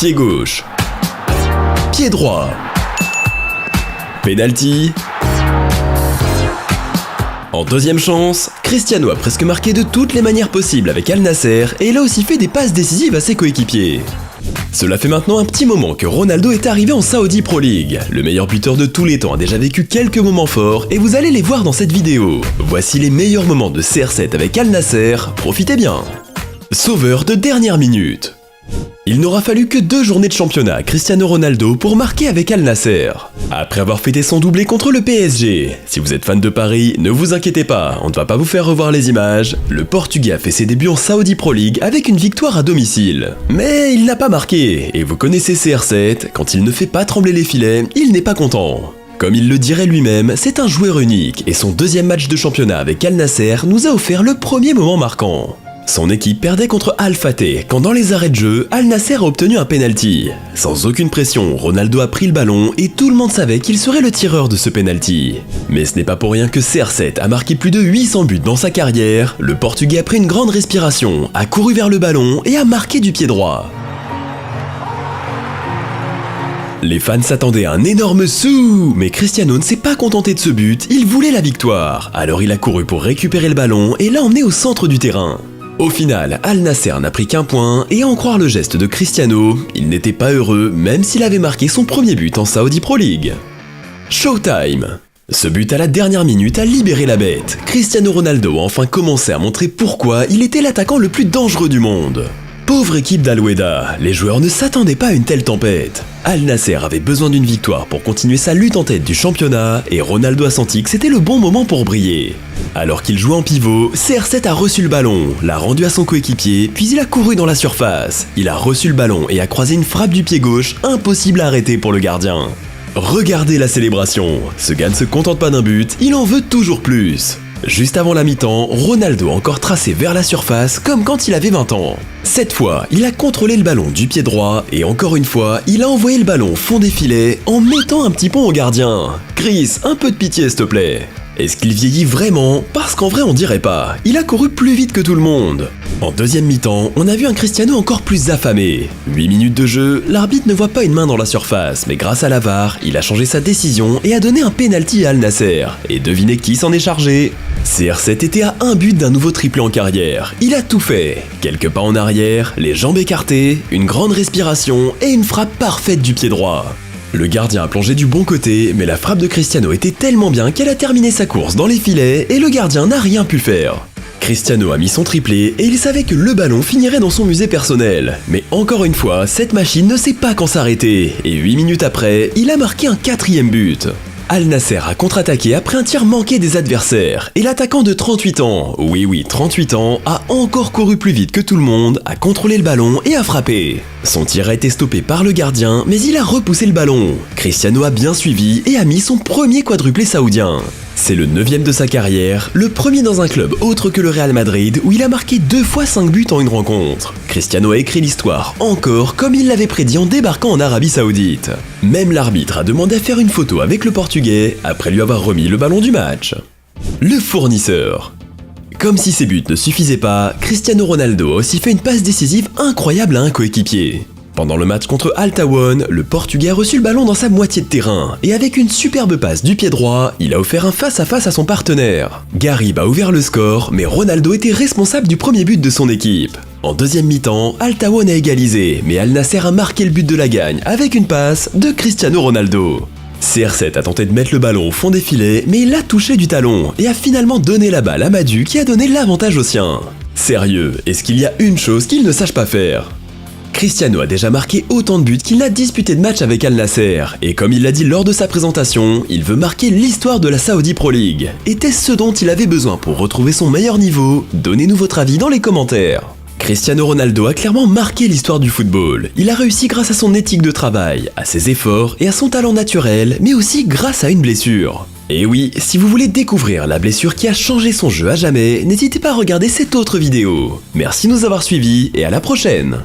pied gauche, pied droit, penalty. En deuxième chance, Cristiano a presque marqué de toutes les manières possibles avec Al Nasser et il a aussi fait des passes décisives à ses coéquipiers. Cela fait maintenant un petit moment que Ronaldo est arrivé en Saudi Pro League. Le meilleur buteur de tous les temps a déjà vécu quelques moments forts et vous allez les voir dans cette vidéo. Voici les meilleurs moments de CR7 avec Al Nasser, profitez bien. Sauveur de dernière minute. Il n'aura fallu que 2 journées de championnat à Cristiano Ronaldo pour marquer avec Al Nasser. Après avoir fêté son doublé contre le PSG, si vous êtes fan de Paris, ne vous inquiétez pas, on ne va pas vous faire revoir les images. Le Portugais a fait ses débuts en Saudi Pro League avec une victoire à domicile. Mais il n'a pas marqué, et vous connaissez CR7, quand il ne fait pas trembler les filets, il n'est pas content. Comme il le dirait lui-même, c'est un joueur unique, et son deuxième match de championnat avec Al Nasser nous a offert le premier moment marquant. Son équipe perdait contre Al Fateh quand dans les arrêts de jeu, Al Nasser a obtenu un penalty. Sans aucune pression, Ronaldo a pris le ballon et tout le monde savait qu'il serait le tireur de ce penalty. Mais ce n'est pas pour rien que CR7 a marqué plus de 800 buts dans sa carrière. Le Portugais a pris une grande respiration, a couru vers le ballon et a marqué du pied droit. Les fans s'attendaient à un énorme sou, mais Cristiano ne s'est pas contenté de ce but, il voulait la victoire. Alors il a couru pour récupérer le ballon et l'a emmené au centre du terrain. Au final, Al Nasser n'a pris qu'un point, et à en croire le geste de Cristiano, il n'était pas heureux même s'il avait marqué son premier but en Saudi Pro League. Showtime. Ce but à la dernière minute a libéré la bête. Cristiano Ronaldo a enfin commencé à montrer pourquoi il était l'attaquant le plus dangereux du monde. Pauvre équipe d'Al Wehda, les joueurs ne s'attendaient pas à une telle tempête. Al Nasser avait besoin d'une victoire pour continuer sa lutte en tête du championnat et Ronaldo a senti que c'était le bon moment pour briller. Alors qu'il jouait en pivot, CR7 a reçu le ballon, l'a rendu à son coéquipier, puis il a couru dans la surface. Il a reçu le ballon et a croisé une frappe du pied gauche, impossible à arrêter pour le gardien. Regardez la célébration, ce gars ne se contente pas d'un but, il en veut toujours plus. Juste avant la mi-temps, Ronaldo a encore tracé vers la surface comme quand il avait 20 ans. Cette fois, il a contrôlé le ballon du pied droit et encore une fois, il a envoyé le ballon au fond des filets en mettant un petit pont au gardien. Chris, un peu de pitié s'il te plaît. Est-ce qu'il vieillit vraiment? Parce qu'en vrai on dirait pas, il a couru plus vite que tout le monde. En deuxième mi-temps, on a vu un Cristiano encore plus affamé. 8 minutes de jeu, l'arbitre ne voit pas une main dans la surface, mais grâce à la VAR, il a changé sa décision et a donné un penalty à Al Nasser. Et devinez qui s'en est chargé? CR7 était à un but d'un nouveau triplé en carrière. Il a tout fait. Quelques pas en arrière, les jambes écartées, une grande respiration et une frappe parfaite du pied droit. Le gardien a plongé du bon côté, mais la frappe de Cristiano était tellement bien qu'elle a terminé sa course dans les filets et le gardien n'a rien pu faire. Cristiano a mis son triplé et il savait que le ballon finirait dans son musée personnel. Mais encore une fois, cette machine ne sait pas quand s'arrêter et 8 minutes après, il a marqué un 4e but. Al Nasser a contre-attaqué après un tir manqué des adversaires et l'attaquant de 38 ans, oui 38 ans, a encore couru plus vite que tout le monde, a contrôlé le ballon et a frappé. Son tir a été stoppé par le gardien mais il a repoussé le ballon. Cristiano a bien suivi et a mis son premier quadruplé saoudien. C'est le 9e de sa carrière, le premier dans un club autre que le Real Madrid où il a marqué 2 fois 5 buts en une rencontre. Cristiano a écrit l'histoire encore comme il l'avait prédit en débarquant en Arabie Saoudite. Même l'arbitre a demandé à faire une photo avec le Portugais après lui avoir remis le ballon du match. Le fournisseur. Comme si ses buts ne suffisaient pas, Cristiano Ronaldo a aussi fait une passe décisive incroyable à un coéquipier. Pendant le match contre Al Tawon, le Portugais a reçu le ballon dans sa moitié de terrain et avec une superbe passe du pied droit, il a offert un face-à-face à son partenaire. Garib a ouvert le score, mais Ronaldo était responsable du premier but de son équipe. En deuxième mi-temps, Al Tawon a égalisé, mais Al Nasser a marqué le but de la gagne avec une passe de Cristiano Ronaldo. CR7 a tenté de mettre le ballon au fond des filets, mais il l'a touché du talon et a finalement donné la balle à Madu qui a donné l'avantage aux siens. Sérieux, est-ce qu'il y a une chose qu'il ne sache pas faire? Cristiano a déjà marqué autant de buts qu'il n'a disputé de match avec Al Nasser, et comme il l'a dit lors de sa présentation, il veut marquer l'histoire de la Saudi Pro League. Était-ce ce dont il avait besoin pour retrouver son meilleur niveau? Donnez-nous votre avis dans les commentaires. Cristiano Ronaldo a clairement marqué l'histoire du football. Il a réussi grâce à son éthique de travail, à ses efforts et à son talent naturel, mais aussi grâce à une blessure. Et oui, si vous voulez découvrir la blessure qui a changé son jeu à jamais, n'hésitez pas à regarder cette autre vidéo. Merci de nous avoir suivis et à la prochaine!